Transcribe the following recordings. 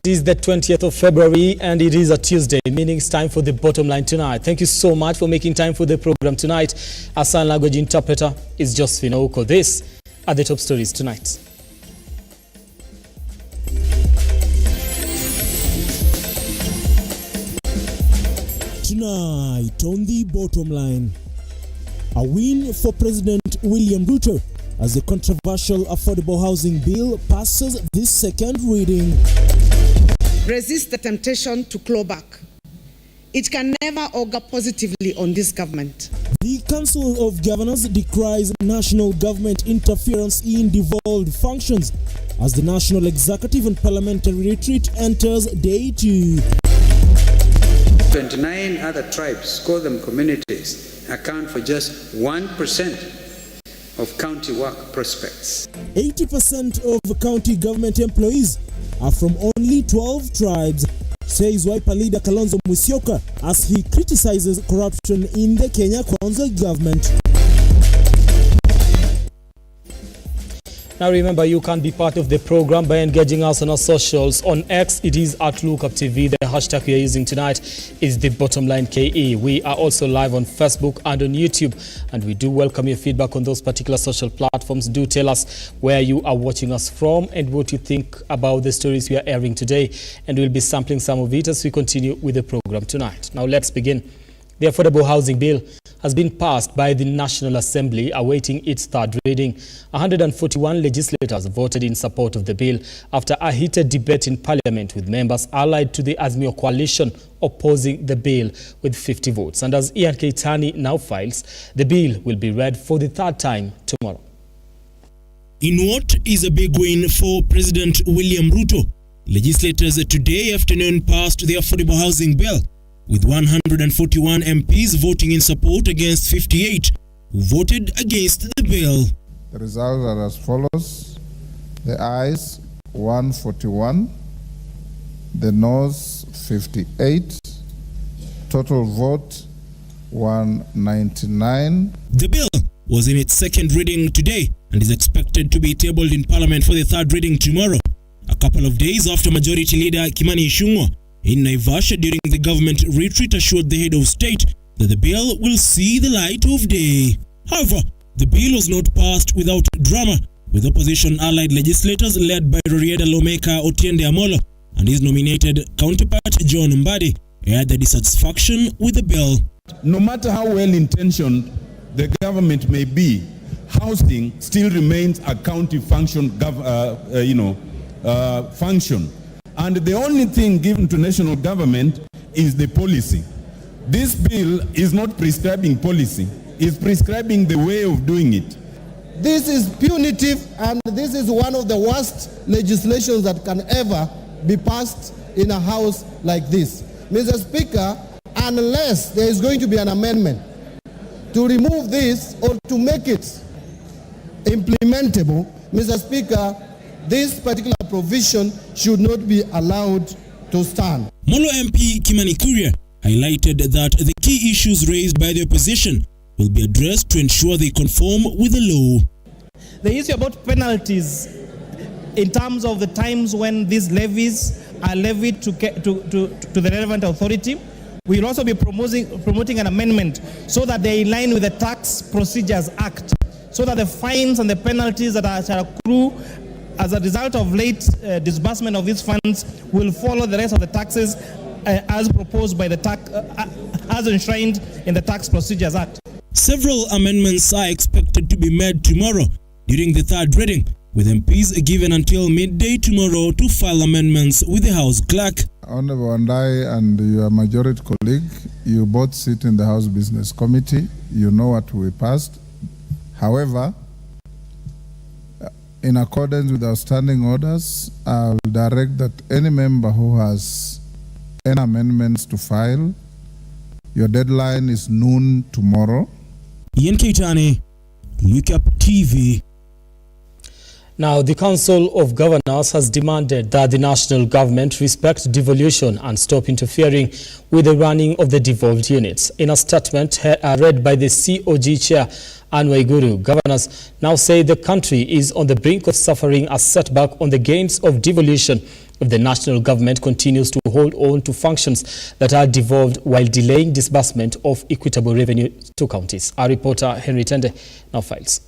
is the 20th of February and it is a Tuesday, meaning it's time for the bottom line tonight. Thank you so much for making time for the program tonight. Our sign language interpreter is Josephine Ouko. This are the top stories tonight. Tonight on the bottom line, a win for President William RUTO as the controversial affordable housing bill passes this second reading. Resist the temptation to claw back. It can never augur positively on this government. The Council of Governors decries national government interference in devolved functions as the National Executive and Parliamentary Retreat enters day 2. 29 other tribes, call them communities, account for just 1% of county work prospects. 80% of county government employees are from only 12 tribes, says Wiper leader Kalonzo Musyoka as he criticizes corruption in the Kenya Kwanza government. Now remember, you can be part of the program by engaging us on our socials. On X, it is at Lookuptv. The hashtag we are using tonight is the bottom line KE. We are also live on Facebook and on YouTube, and we do welcome your feedback on those particular social platforms. Do tell us where you are watching us from and what you think about the stories we are airing today, and we'll be sampling some of it as we continue with the program tonight. Now let's begin. The Affordable Housing Bill has been passed by the National Assembly, awaiting its third reading. 141 legislators voted in support of the bill after a heated debate in Parliament, with members allied to the Azimio coalition opposing the bill with 50 votes. And as Ian Keitani now files, the bill will be read for the third time tomorrow. In what is a big win for President William RUTO, legislators today afternoon passed the Affordable Housing Bill, with 141 MPs voting in support against 58 who voted against the bill. The results are as follows. The ayes 141, the noes 58, total vote 199. The bill was in its second reading today and is expected to be tabled in Parliament for the third reading tomorrow, a couple of days after Majority Leader Kimani Ichung'wah in Naivasha during the government retreat assured the head of state that the bill will see the light of day. However, the bill was not passed without drama, with opposition allied legislators led by Rorieda lawmaker Otiende Amolo and his nominated counterpart John Mbadi aired their dissatisfaction with the bill. No matter how well-intentioned the government may be, housing still remains a county function, function. And the only thing given to national government is the policy. This bill is not prescribing policy, it's prescribing the way of doing it. This is punitive, and this is one of the worst legislations that can ever be passed in a house like this. Mr. Speaker, unless there is going to be an amendment to remove this or to make it implementable, Mr. Speaker, this particular provision should not be allowed to stand. Molo MP Kimani Kuria highlighted that the key issues raised by the opposition will be addressed to ensure they conform with the law. The issue about penalties in terms of the times when these levies are levied to the relevant authority, we will also be promoting an amendment so that they are in line with the Tax Procedures Act, so that the fines and the penalties that shall accrue as a result of late disbursement of these funds will follow the rest of the taxes as proposed by the as enshrined in the Tax Procedures Act. Several amendments are expected to be made tomorrow during the third reading, with MPs given until midday tomorrow to file amendments with the House Clerk. Honorable Wandai and your majority colleague, you both sit in the House Business Committee. You know what we passed. However, in accordance with our standing orders, I will direct that any member who has any amendments to file, your deadline is noon tomorrow. Ian Keitani, Lookuptv. Now, the Council of Governors has demanded that the national government respect devolution and stop interfering with the running of the devolved units. In a statement read by the COG chair, Anwar Guru, governors now say the country is on the brink of suffering a setback on the gains of devolution The national government continues to hold on to functions that are devolved while delaying disbursement of equitable revenue to counties. Our reporter Henry Tende now files.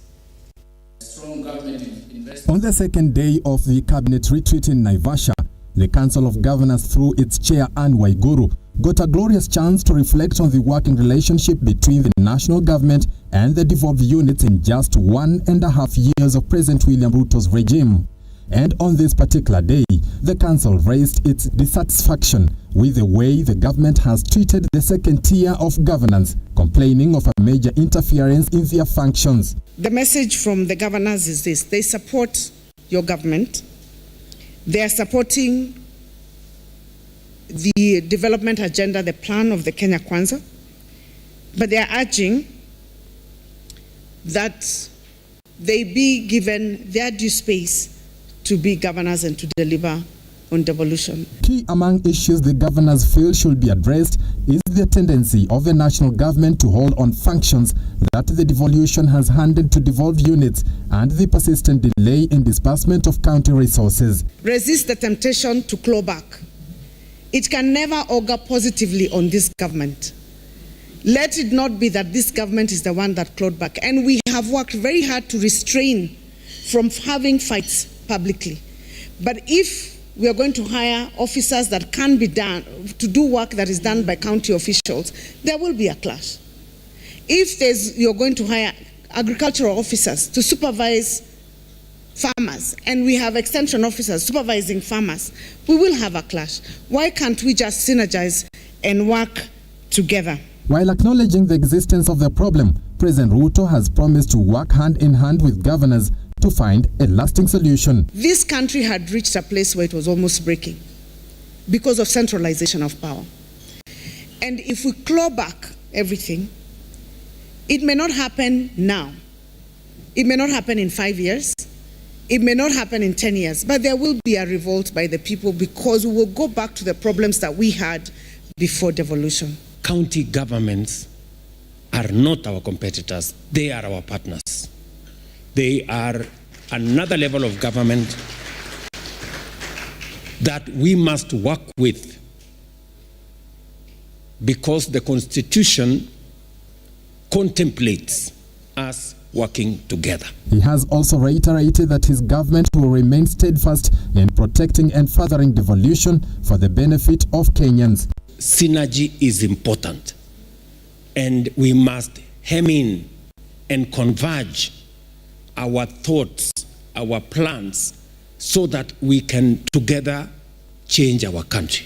On the second day of the cabinet retreat in Naivasha, the Council of Governors, through its chair Anne Waiguru, got a glorious chance to reflect on the working relationship between the national government and the devolved units in just 1.5 years of President William Ruto's regime. And on this particular day, the council raised its dissatisfaction with the way the government has treated the second tier of governance, complaining of a major interference in their functions. The message from the governors is this: they support your government. They are supporting the development agenda, the plan of the Kenya Kwanza, but they are urging that they be given their due space to be governors and to deliver on devolution. Key among issues the governors feel should be addressed is the tendency of the national government to hold on functions that the devolution has handed to devolved units and the persistent delay in disbursement of county resources. Resist the temptation to claw back. It can never augur positively on this government. Let it not be that this government is the one that clawed back. And we have worked very hard to restrain from having fights publicly. But if we are going to hire officers that can be done, to do work that is done by county officials, there will be a clash. If you're going to hire agricultural officers to supervise farmers, and we have extension officers supervising farmers, we will have a clash. Why can't we just synergize and work together? While acknowledging the existence of the problem, President Ruto has promised to work hand in hand with governors to find a lasting solution. This country had reached a place where it was almost breaking because of centralization of power. And if we claw back everything, it may not happen now. It may not happen in 5 years. It may not happen in 10 years, but there will be a revolt by the people because we will go back to the problems that we had before devolution. County governments are not our competitors. They are our partners. They are another level of government that we must work with because the Constitution contemplates us working together. He has also reiterated that his government will remain steadfast in protecting and furthering devolution for the benefit of Kenyans. Synergy is important, and we must hem in and converge our thoughts, our plans, so that we can together change our country.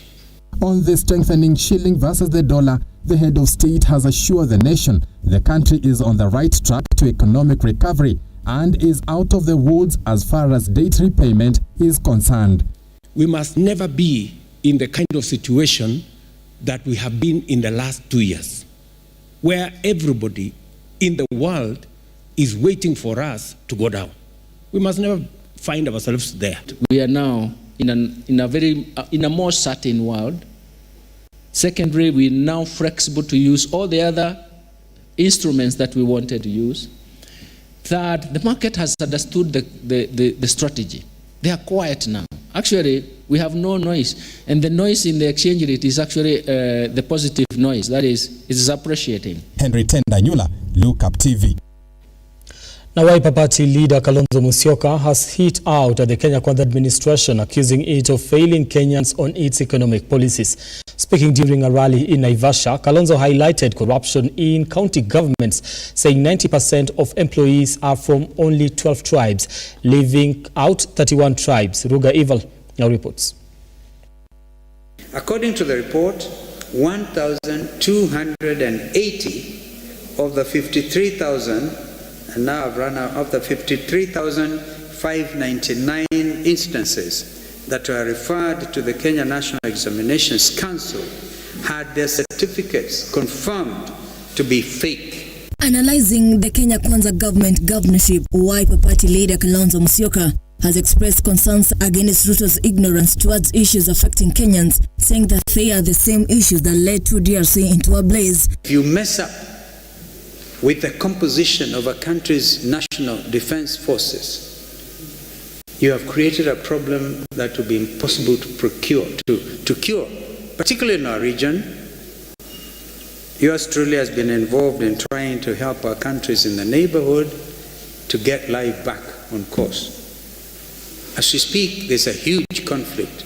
On the strengthening shilling versus the dollar, the head of state has assured the nation the country is on the right track to economic recovery and is out of the woods as far as debt repayment is concerned. We must never be in the kind of situation that we have been in the last 2 years, where everybody in the world is waiting for us to go down. We must never find ourselves there. We are now in a more certain world. Secondly, we are now flexible to use all the other instruments that we wanted to use. Third, the market has understood the strategy. They are quiet now. Actually, we have no noise, and the noise in the exchange rate is actually the positive noise. That is, it is appreciating. Henry Tendanyula, Lookuptv. Now, Wiper Party leader Kalonzo Musyoka has hit out at the Kenya Kwanza administration, accusing it of failing Kenyans on its economic policies. Speaking during a rally in Naivasha, Kalonzo highlighted corruption in county governments, saying 90% of employees are from only 12 tribes, leaving out 31 tribes. Ruga Evil now reports. According to the report, 1,280 of the 53,000, and now I've run out, of the 53,599 instances that were referred to the Kenya National Examinations Council had their certificates confirmed to be fake. Analyzing the Kenya Kwanza government governorship, Wiper Party leader Kalonzo Musyoka has expressed concerns against Ruto's ignorance towards issues affecting Kenyans, saying that they are the same issues that led to DRC into a blaze. If you mess up with the composition of a country's national defense forces, you have created a problem that will be impossible to cure, particularly in our region. US truly has been involved in trying to help our countries in the neighborhood to get life back on course. As we speak, there's a huge conflict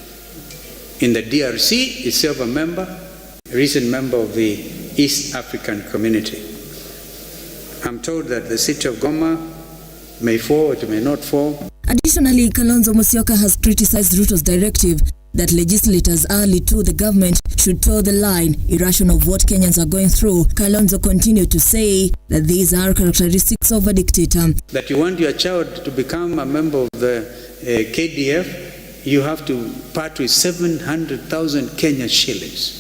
in the DRC, itself a recent member of the East African community. I'm told that the city of Goma may fall, it may not fall. Additionally, Kalonzo Musyoka has criticized Ruto's directive that legislators early to the government should toe the line, irrational of what Kenyans are going through. Kalonzo continued to say that these are characteristics of a dictator. That you want your child to become a member of the KDF, you have to part with 700,000 Kenyan shillings.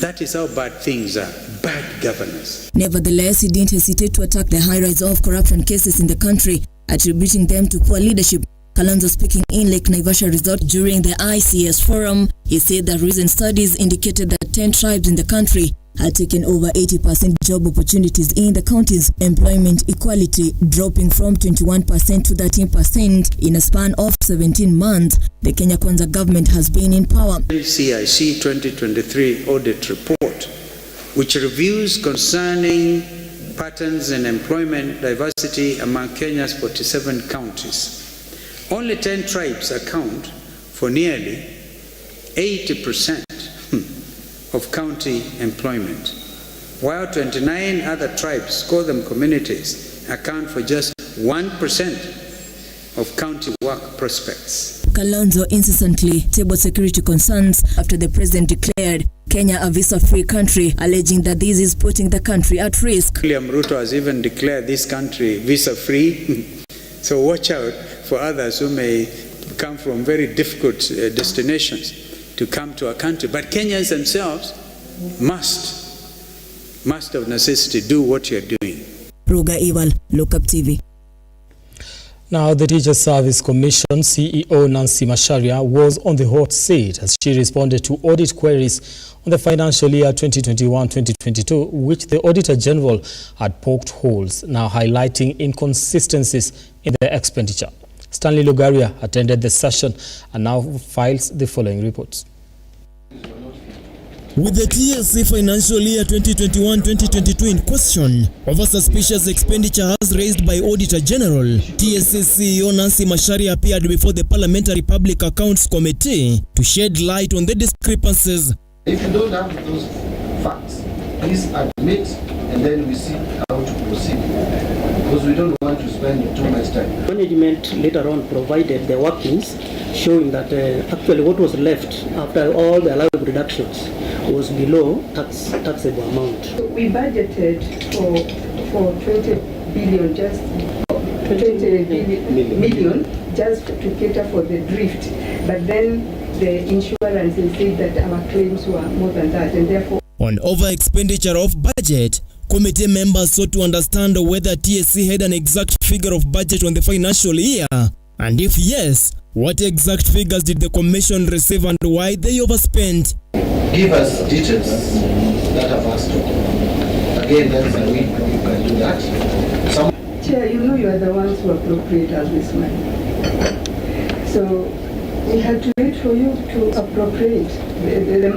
That is how bad things are, bad governance. Nevertheless, he didn't hesitate to attack the high rise of corruption cases in the country, attributing them to poor leadership. Kalonzo, speaking in Lake Naivasha Resort during the ICS forum, he said that recent studies indicated that 10 tribes in the country had taken over 80% job opportunities in the county's employment equality, dropping from 21% to 13% in a span of 17 months. The Kenya Kwanza government has been in power. CIC 2023 audit report, which reviews concerning patterns in employment diversity among Kenya's 47 counties. Only 10 tribes account for nearly 80% of county employment, while 29 other tribes, call them communities, account for just 1% of county work prospects. Kalonzo incessantly tabled security concerns after the president declared Kenya a visa-free country, alleging that this is putting the country at risk. William RUTO has even declared this country visa-free, so watch out for others who may come from very difficult destinations to come to our country. But Kenyans themselves must of necessity do what you're doing. Ruga Iwal, Lookuptv. Now, the Teachers Service Commission CEO Nancy Macharia was on the hot seat as she responded to audit queries on the financial year 2021-2022, which the Auditor General had poked holes, now highlighting inconsistencies in the expenditure. Stanley Lugaria attended the session and now files the following reports. With the TSC financial year 2021-2022 in question, over suspicious expenditure as raised by Auditor General, TSC CEO Nancy Macharia appeared before the Parliamentary Public Accounts Committee to shed light on the discrepancies. If you don't have those facts, please admit and then we see how to proceed, because we don't want to spend too much time. Management later on provided the workings showing that actually what was left after all the allowed reductions was below taxable amount. We budgeted for 20 billion, just 20 million just to cater for the drift, but then the insurance said that our claims were more than that, and therefore on over expenditure of budget, committee members sought to understand whether TSC had an exact figure of budget on the financial year, and if yes, what exact figures did the commission receive and why they overspent. Give us details that have asked for. Again, that's a way you can do that. Chair, you know you are the ones who appropriate all this money. So we had to wait for you to appropriate.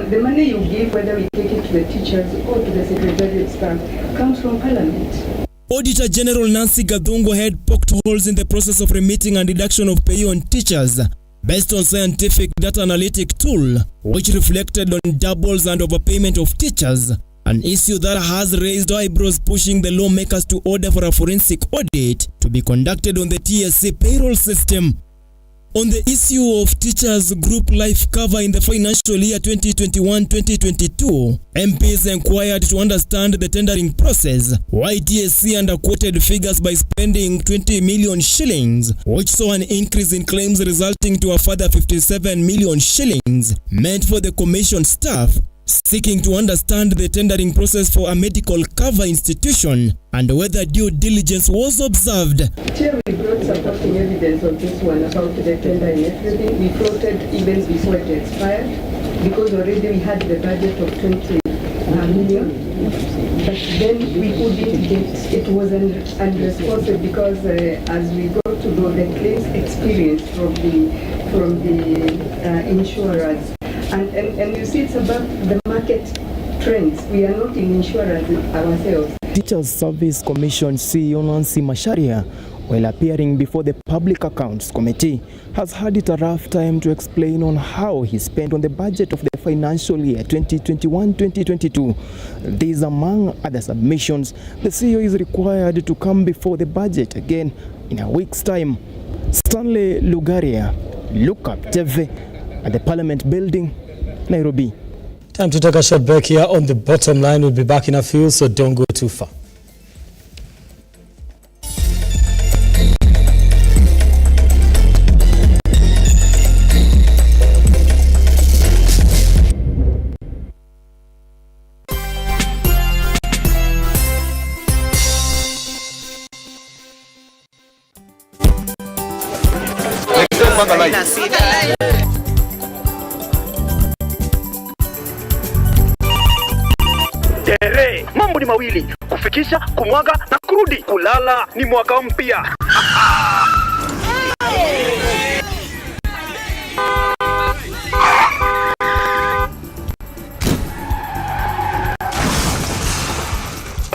The money you give, whether we take it to the teachers or to the secretary of staff, comes from Parliament. Auditor General Nancy Gathungu had poked holes in the process of remitting and deduction of pay on teachers based on scientific data analytic tool, which reflected on doubles and overpayment of teachers, an issue that has raised eyebrows, pushing the lawmakers to order for a forensic audit to be conducted on the TSC payroll system. On the issue of teachers' group life cover in the financial year 2021-2022, MPs inquired to understand the tendering process, why TSC underquoted figures by spending 20 million shillings, which saw an increase in claims resulting to a further 57 million shillings meant for the commission staff, seeking to understand the tendering process for a medical cover institution and whether due diligence was observed. Chair, we brought supporting evidence of this one about the tender and everything. We floated even before it expired, because already we had the budget of 20 million, but then we couldn't get, it was unresponsive because as we got to know the claims experience from the insurers, and you see it's about the market trends. We are not in insurance ourselves. Teachers Service Commission CEO Nancy Macharia, while appearing before the Public Accounts Committee, has had it a rough time to explain on how he spent on the budget of the financial year 2021-2022. These among other submissions, the CEO is required to come before the budget again in a week's time. Stanley Lugaria, Lookuptv at the Parliament Building, Nairobi. Time to take a short break here on The Bottom Line. We'll be back in a few, so don't go too far. Mambo ni mawili: kufikisha, kumwaga na kurudi. Kulala ni mwaka mpya.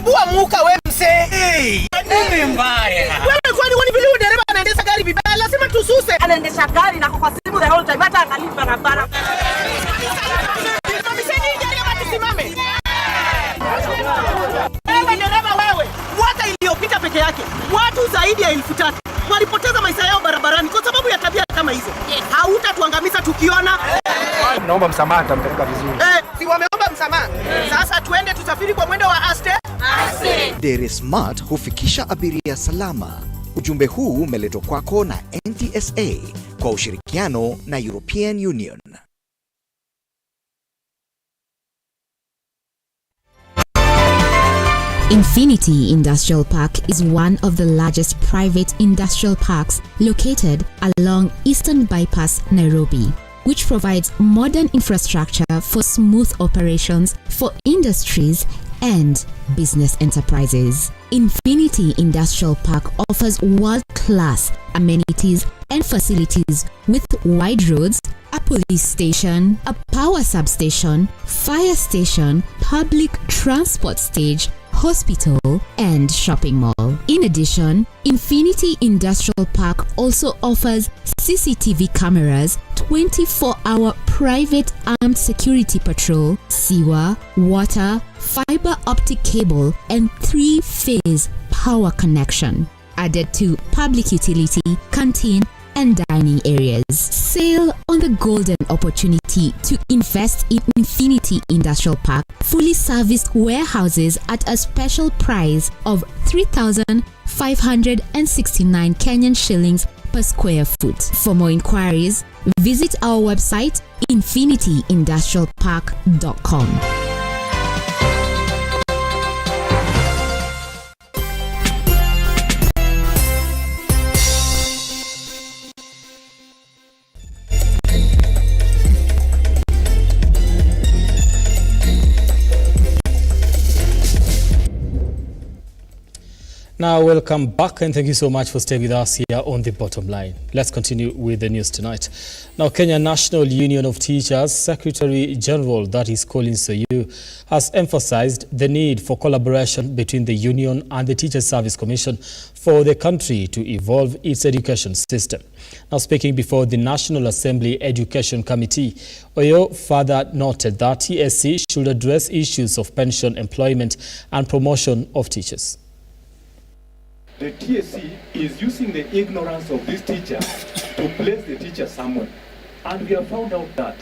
Bua muka we mse. Nini mbaya? Wewe kwani vile dereva anaendesha gari vibaya, lazima tususe. Anaendesha gari na kwa simu the whole time, hata angalia barabara. Wewe dereva wewe, mwaka iliyopita peke yake watu zaidi ya 3,000 walipoteza maisha yao barabarani kwa sababu ya tabia kama hizo. Hautatuangamiza tukiona. Naomba msamaha, nitampeleka vizuri. Si wameomba msamaha. Sasa tuende tusafiri kwa mwendo wa aste. Dere Smart hufikisha abiria salama. Ujumbe huu umeletwa kwako na NTSA kwa ushirikiano na European Union. Infinity Industrial Park is one of the largest private industrial parks located along Eastern Bypass, Nairobi, which provides modern infrastructure for smooth operations for industries and business enterprises. Infinity Industrial Park offers world-class amenities and facilities with wide roads, a police station, a power substation, fire station, public transport stage, hospital, and shopping mall. In addition, Infinity Industrial Park also offers CCTV cameras, 24-hour private armed security patrol, sewer, water, fiber optic cable, and 3-phase power connection, added to public utility, canteen, and dining areas. Sail on the golden opportunity to invest in Infinity Industrial Park, fully serviced warehouses at a special price of 3,569 Kenyan shillings per square foot. For more inquiries, visit our website infinityindustrialpark.com. Now, welcome back and thank you so much for staying with us here on The Bottom Line. Let's continue with the news tonight. Now, Kenya National Union of Teachers Secretary General, that is Colin Soyu, has emphasized the need for collaboration between the union and the Teachers Service Commission for the country to evolve its education system. Now, speaking before the National Assembly Education Committee, Oyo further noted that TSC should address issues of pension, employment and promotion of teachers. The TSC is using the ignorance of these teachers to place the teacher somewhere. And we have found out that.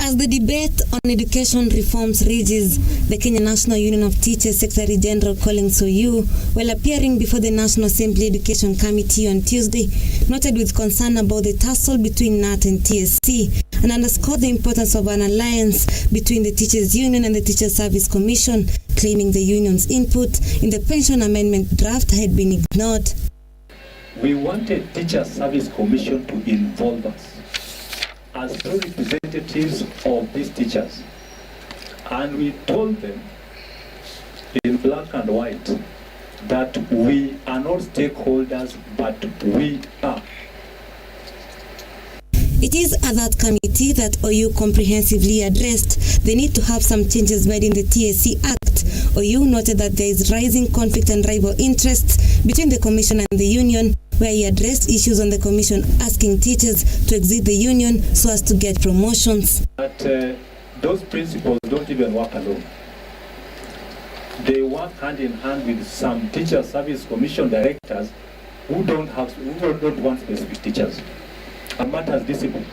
As the debate on education reforms rages, the Kenya National Union of Teachers Secretary General Colin Soyu, while appearing before the National Assembly Education Committee on Tuesday, noted with concern about the tussle between NAT and TSC and underscored the importance of an alliance between the Teachers Union and the Teachers Service Commission, claiming the union's input in the pension amendment draft had been ignored. We wanted Teachers Service Commission to involve us as representatives of these teachers And we told them in black and white that we are not stakeholders, but we are. It is at that committee that OU comprehensively addressed the need to have some changes made in the TSC Act. OU noted that there is rising conflict and rival interests between the Commission and the Union, where he addressed issues on the Commission asking teachers to exit the Union so as to get promotions. But those principles don't even work alone. They work hand in hand with some Teacher Service Commission directors who don't want specific teachers. And matters discipline.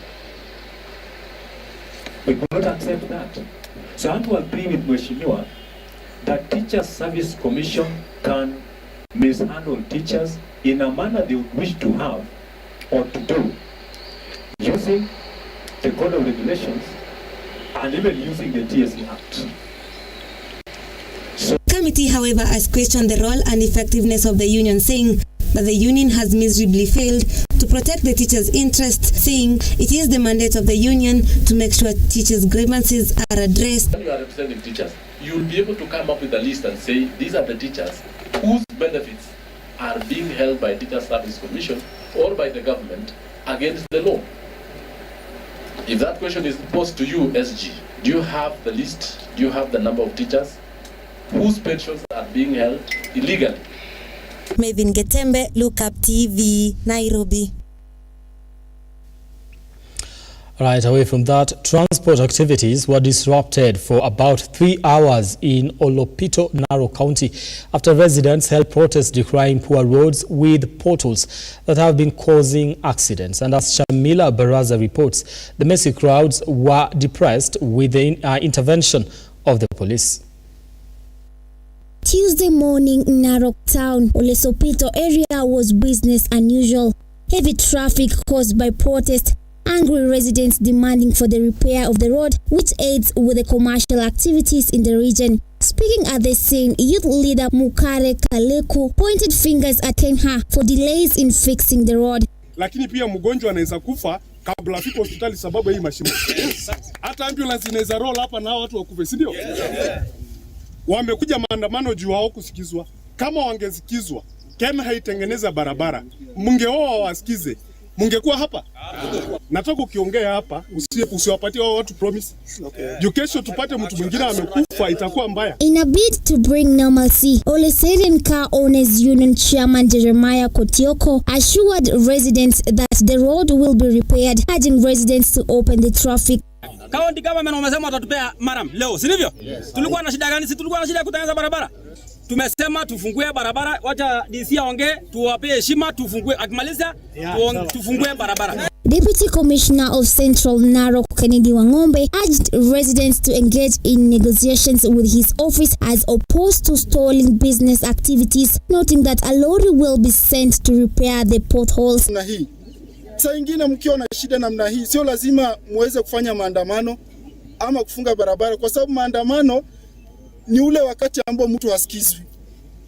We could not accept that. So I want to agree with Mheshimiwa that Teacher Service Commission can mishandle teachers in a manner they would wish to have or to do, using the Code of Regulations and even using the TSC Act. The committee, however, has questioned the role and effectiveness of the union, saying that the union has miserably failed to protect the teachers' interests, saying it is the mandate of the union to make sure teachers' grievances are addressed. When you are representing teachers, you will be able to come up with a list and say these are the teachers whose benefits are being held by Teacher Service Commission or by the government against the law. If that question is posed to you, SG, do you have the list? Do you have the number of teachers whose pensions are being held illegally? Mavin Getembe, Lookuptv, Nairobi. Right, away from that, transport activities were disrupted for about 3 hours in Lookuptv, Narok County, after residents held protests decrying poor roads with potholes that have been causing accidents. And as Shamila Baraza reports, the messy crowds were depressed with the intervention of the police. Tuesday morning in Narok town, Lookuptv area was business unusual. Heavy traffic caused by protest, angry residents demanding for the repair of the road, which aids with the commercial activities in the region. Speaking at the scene, youth leader Mukare Kaleku pointed fingers at Kenya for delays in fixing the road. Lakini pia mgonjwa anaweza kufa kabla afike hospitali sababu hii mashine. Hata ambulance inaweza roll hapa na watu wakufe, si ndio? Wamekuja maandamano juu hao kusikizwa. Kama wangesikizwa, Kenya haitengeneza barabara. Mungeoa wasikize. Mungekuwa hapa. Nataka ukiongea hapa usiwapatie watu promise. Juu kesho tupate mtu mwingine amekufa itakuwa mbaya. In a bid to bring normalcy, Oleserian Car Owners Union Chairman Jeremiah Kotioko assured residents that the road will be repaired, urging residents to open the traffic. County government wamesema watatupea maram leo, si ndivyo? Tulikuwa na shida gani? Si tulikuwa na shida ya kutengeneza barabara. Tumesema tufungue barabara, wacha DC aongee, tuwape heshima, tufungue akimaliza tufungue barabara. Deputy Commissioner of Central Narok Kennedy Wangombe urged residents to engage in negotiations with his office as opposed to stalling business activities, noting that a lorry will be sent to repair the potholes. Saa ingine mkiwa na shida namna hii, sio lazima muweze kufanya maandamano ama kufunga barabara, kwa sababu maandamano ni ule wakati ambao mtu hasikizwi.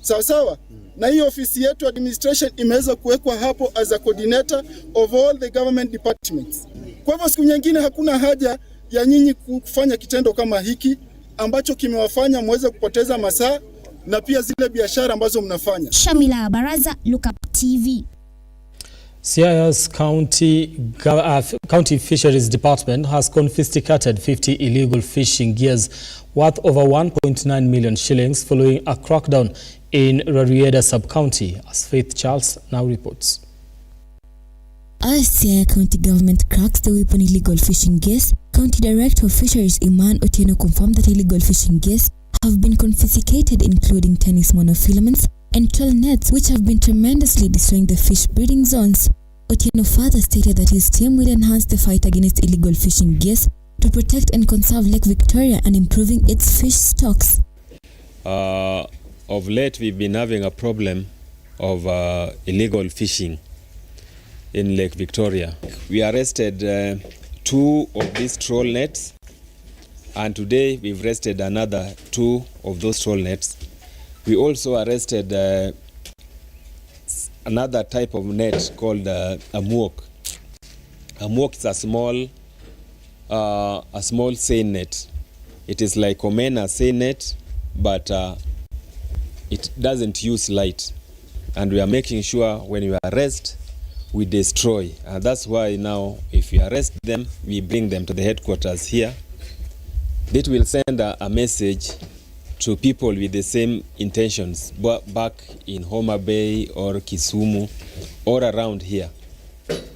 Sawa sawa? Na hii ofisi yetu administration imeweza kuwekwa hapo as a coordinator of all the government departments. Kwa hivyo siku nyingine hakuna haja ya nyinyi kufanya kitendo kama hiki ambacho kimewafanya muweze kupoteza masaa na pia zile biashara ambazo mnafanya. Shamila Baraza, Lookuptv. Siaya's County Fisheries Department has confiscated 50 illegal fishing gears worth over 1.9 million shillings following a crackdown in Rarieda sub-county, as Faith Charles now reports. As Siaya County government cracks the whip on illegal fishing gears, County Director of Fisheries Iman Otieno confirmed that illegal fishing gears have been confiscated, including tennis monofilaments and trawl nets, which have been tremendously destroying the fish breeding zones. Otieno further stated that his team will enhance the fight against illegal fishing gears to protect and conserve Lake Victoria and improving its fish stocks. Of late, we've been having a problem of illegal fishing in Lake Victoria. We arrested 2 of these trawl nets, and today we've arrested another 2 of those trawl nets. We also arrested another type of net called a muok. A muok is a small seine net It is like omena say net, but it doesn't use light. And we are making sure when we arrest, we destroy. And that's why now, if we arrest them, we bring them to the headquarters here. It will send a message to people with the same intentions back in Homa Bay or Kisumu or around here.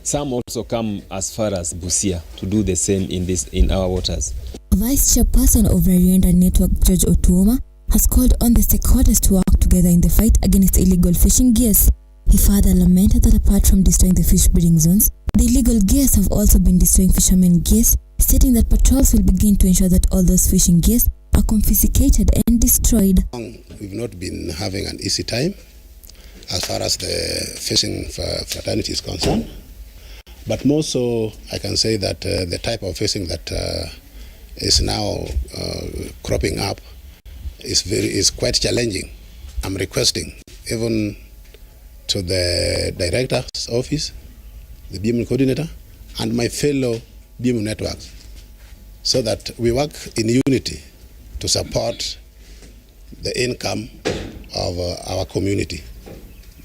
Some also come as far as Busia to do the same in our waters. Vice Chairperson of Rarienda Network, George Otuoma, has called on the stakeholders to work together in the fight against illegal fishing gears. He further lamented that apart from destroying the fish breeding zones, the illegal gears have also been destroying fishermen gears, stating that patrols will begin to ensure that all those fishing gears are confiscated and destroyed. We've not been having an easy time as far as the fishing fraternity is concerned, but more so I can say that the type of fishing that is now cropping up is quite challenging. I'm requesting even to the director's office, the BM coordinator, and my fellow BM networks, so that we work in unity to support the income of our community.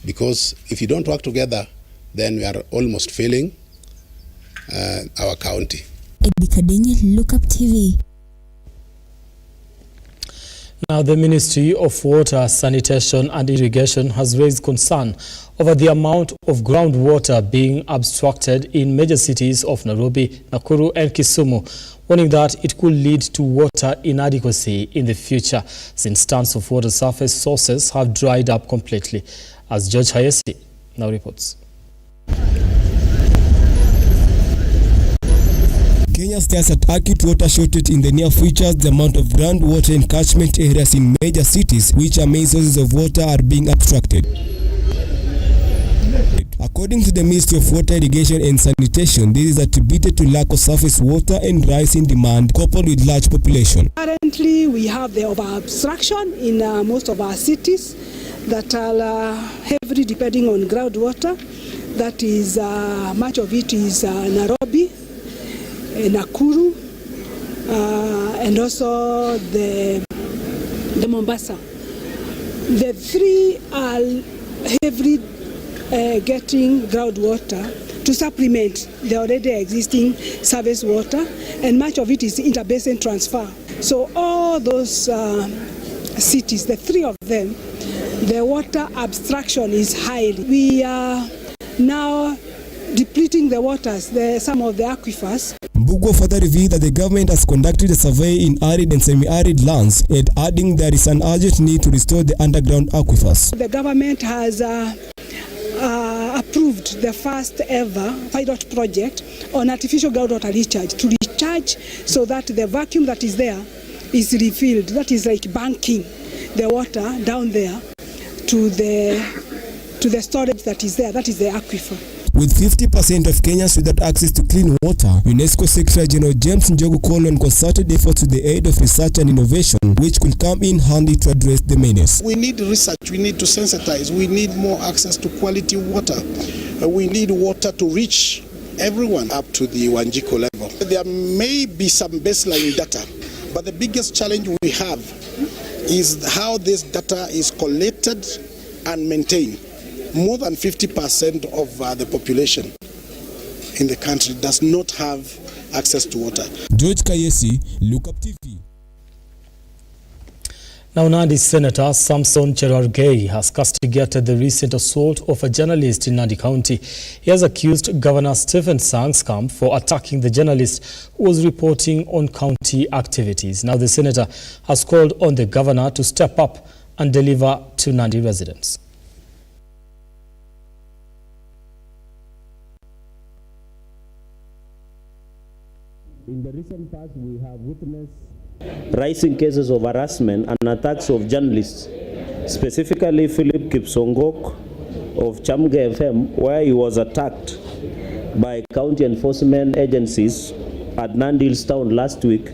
Because if you don't work together, then we are almost failing our county. Lookuptv. Now, the Ministry of Water, Sanitation and Irrigation has raised concern over the amount of groundwater being abstracted in major cities of Nairobi, Nakuru and Kisumu, warning that it could lead to water inadequacy in the future since tons of water surface sources have dried up completely, as George Hayesi now reports. Kenya stares at acute water shortage in the near future. The amount of groundwater in catchment areas in major cities, which are main sources of water, are being abstracted. According to the Ministry of Water, Irrigation and Sanitation, this is attributed to lack of surface water and rising demand coupled with large population. Currently, we have the over-abstraction in most of our cities that are heavily depending on groundwater. That is, much of it is Nairobi, Nakuru, and also the Mombasa. The three are heavily getting groundwater to supplement the already existing surface water, and much of it is interbasin transfer. So all those cities, the three of them, the water abstraction is high. We are now depleting the waters, some of the aquifers. Mbugo further revealed that the government has conducted a survey in arid and semi-arid lands, and adding there is an urgent need to restore the underground aquifers. The government has approved the first ever pilot project on artificial groundwater recharge, to recharge so that the vacuum that is there is refilled. That is like banking the water down there to the storage that is there. That is the aquifer. With 50% of Kenyans without access to clean water, UNESCO Secretary General James Njogu called on concerted efforts with the aid of research and innovation, which could come in handy to address the menace. We need research, we need to sensitize, we need more access to quality water. We need water to reach everyone up to the Wanjiko level. There may be some baseline data, but the biggest challenge we have is how this data is collected and maintained. More than 50% of the population in the country does not have access to water. George Kayesi, Lookuptv. Now, Nandi Senator Samson Cherargei has castigated the recent assault of a journalist in Nandi County. He has accused Governor Stephen Sangskam for attacking the journalist who was reporting on county activities. Now, the senator has called on the governor to step up and deliver to Nandi residents. In the recent past, we have witnessed rising cases of harassment and attacks of journalists, specifically Philip Kipsongok of Chamge FM, where he was attacked by county enforcement agencies at Nandil's town last week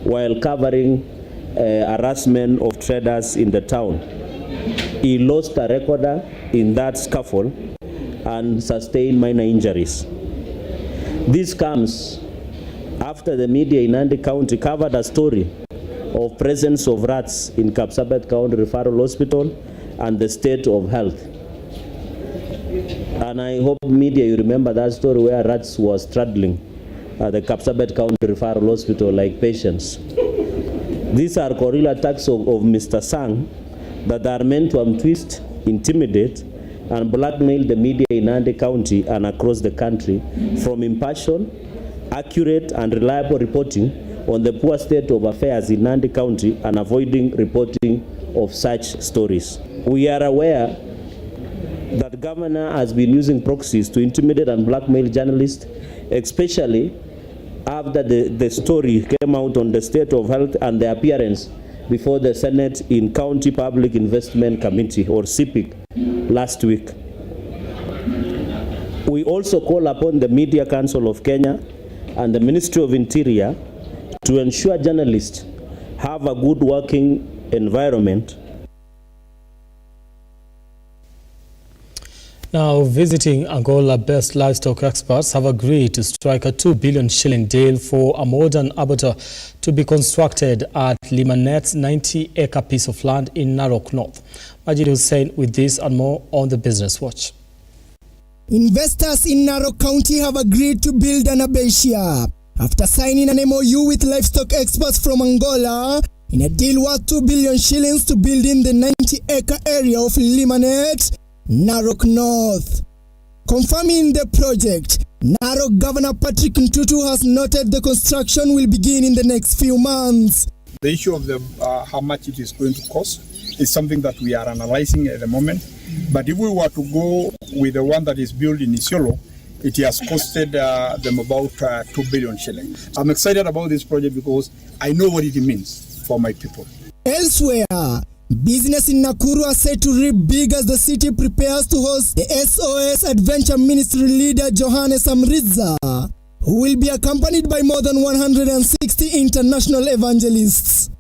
while covering harassment of traders in the town. He lost a recorder in that scuffle and sustained minor injuries. This comes after the media in Nandi County covered a story of presence of rats in Kapsabet County Referral Hospital and the state of health. And I hope media, you remember that story where rats was straddling at the Kapsabet County Referral Hospital like patients. These are guerrilla attacks of Mr. Sang that are meant to twist, intimidate, and blackmail the media in Nandi County and across the country from impartial, accurate, and reliable reporting on the poor state of affairs in Nandi County and avoiding reporting of such stories. We are aware that the governor has been using proxies to intimidate and blackmail journalists, especially after the story came out on the state of health and the appearance before the Senate in County Public Investment Committee, or CPIC, last week. We also call upon the Media Council of Kenya and the Ministry of Interior to ensure journalists have a good working environment. Now, visiting Angola-based livestock experts have agreed to strike a 2 billion shilling deal for a modern abattoir to be constructed at Limanet's 90-acre piece of land in Narok North. Majid Hussein with this and more on the Business Watch. Investors in Narok County have agreed to build an abattoir after signing an MOU with livestock experts from Angola in a deal worth 2 billion shillings to build in the 90-acre area of Limanet, Narok North. Confirming the project, Narok Governor Patrick Ntutu has noted the construction will begin in the next few months. The issue of how much it is going to cost is something that we are analyzing at the moment. But if we were to go with the one that is built in Isiolo, it has costed them about 2 billion shillings. I'm excited about this project because I know what it means for my people. Elsewhere, business in Nakuru are set to reap big as the city prepares to host the SOS Adventure Ministry leader Johannes Amriza, who will be accompanied by more than 160 international evangelists.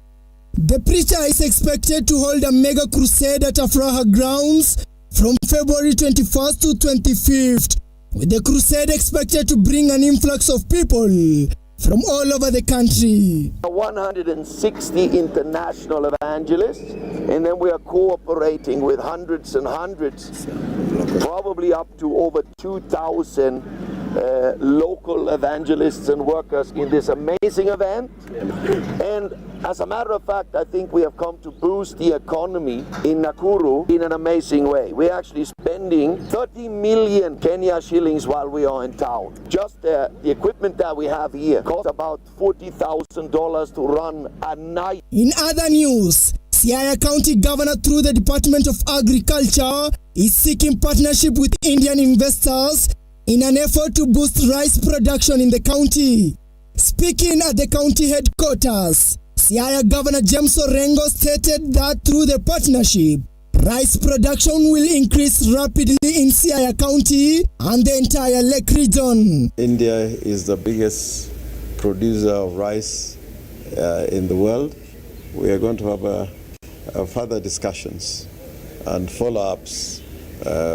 The preacher is expected to hold a mega crusade at Afraha grounds from February 21st to 25th, with the crusade expected to bring an influx of people from all over the country. 160 international evangelists, and then we are cooperating with hundreds and hundreds, probably up to over 2,000 local evangelists and workers in this amazing event. And as a matter of fact, I think we have come to boost the economy in Nakuru in an amazing way. We're actually spending 30 million Kenya shillings while we are in town. Just the equipment that we have here costs about $40,000 to run a night. In other news, Siaya County Governor through the Department of Agriculture is seeking partnership with Indian investors in an effort to boost rice production in the county. Speaking at the county headquarters, Siaya Governor James Orengo stated that through the partnership, rice production will increase rapidly in Siaya County and the entire Lake region. India is the biggest producer of rice in the world. We are going to have further discussions and follow-ups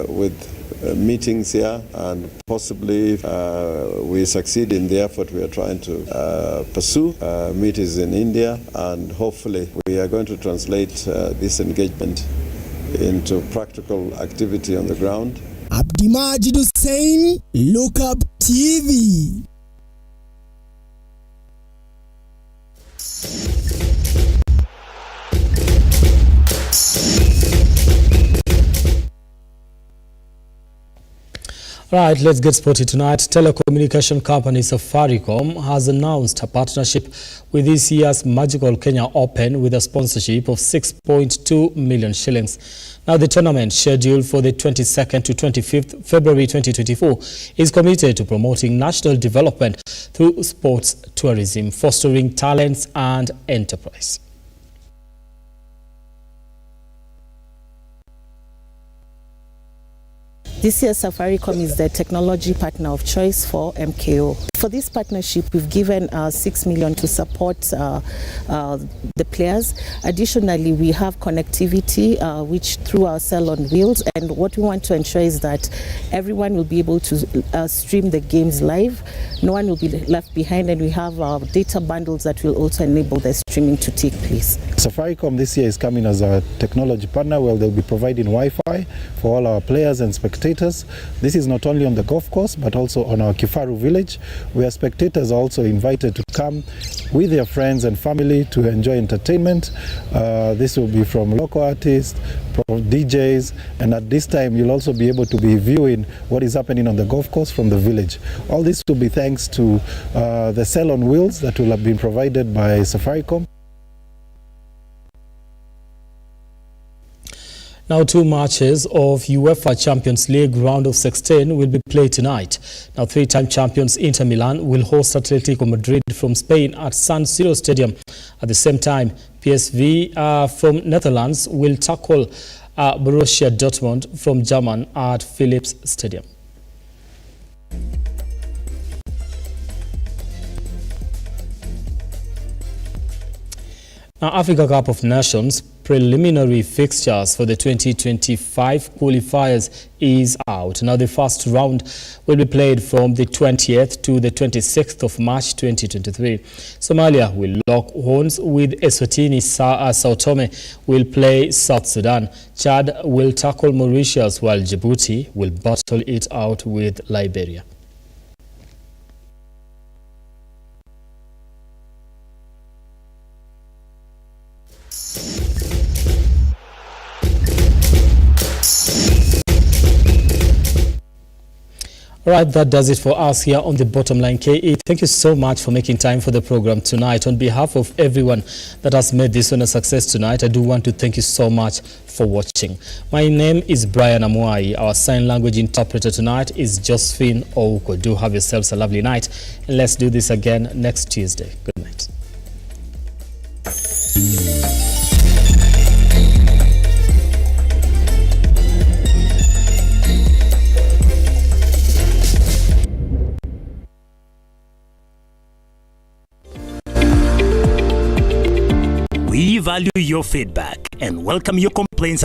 with meetings here, and possibly we succeed in the effort we are trying to pursue. Meetings in India, and hopefully we are going to translate this engagement into practical activity on the ground. Majid Hussein, Lookuptv. Right, let's get sporty tonight. Telecommunication company Safaricom has announced a partnership with this year's Magical Kenya Open with a sponsorship of 6.2 million shillings. Now, the tournament, scheduled for the 22nd to 25th February 2024, is committed to promoting national development through sports tourism, fostering talents and enterprise. This year, Safaricom is the technology partner of choice for MKO. For this partnership, we've given 6 million to support the players. Additionally, we have connectivity, which through our Cell on Wheels, and what we want to ensure is that everyone will be able to stream the games live. No one will be left behind, and we have data bundles that will also enable the stream. streaming to take place. Safaricom this year is coming as a technology partner where they'll be providing Wi-Fi for all our players and spectators. This is not only on the golf course but also on our Kifaru village, where spectators are also invited to come with their friends and family to enjoy entertainment. This will be from local artists, DJs, and at this time you'll also be able to be viewing what is happening on the golf course from the village. All this will be thanks to the cell on wheels that will have been provided by Safaricom. Now, 2 matches of UEFA Champions League round of 16 will be played tonight. Now, 3-time champions Inter Milan will host Atletico Madrid from Spain at San Siro Stadium. At the same time, PSV from Netherlands will tackle Borussia Dortmund from Germany at Philips Stadium. Now, Africa Cup of Nations preliminary fixtures for the 2025 qualifiers is out. Now, the first round will be played from the 20th to the 26th of March 2023. Somalia will lock horns with Eswatini. Sao Tome will play South Sudan. Chad will tackle Mauritius, while Djibouti will battle it out with Liberia. All right, that does it for us here on the Bottom Line KE. Thank you so much for making time for the program tonight. On behalf of everyone that has made this one a success tonight, I do want to thank you so much for watching. My name is Brian Amuai. Our sign language interpreter tonight is Josephine Ouko. Do have yourselves a lovely night, and let's do this again next Tuesday. Good night. We value your feedback and welcome your complaints about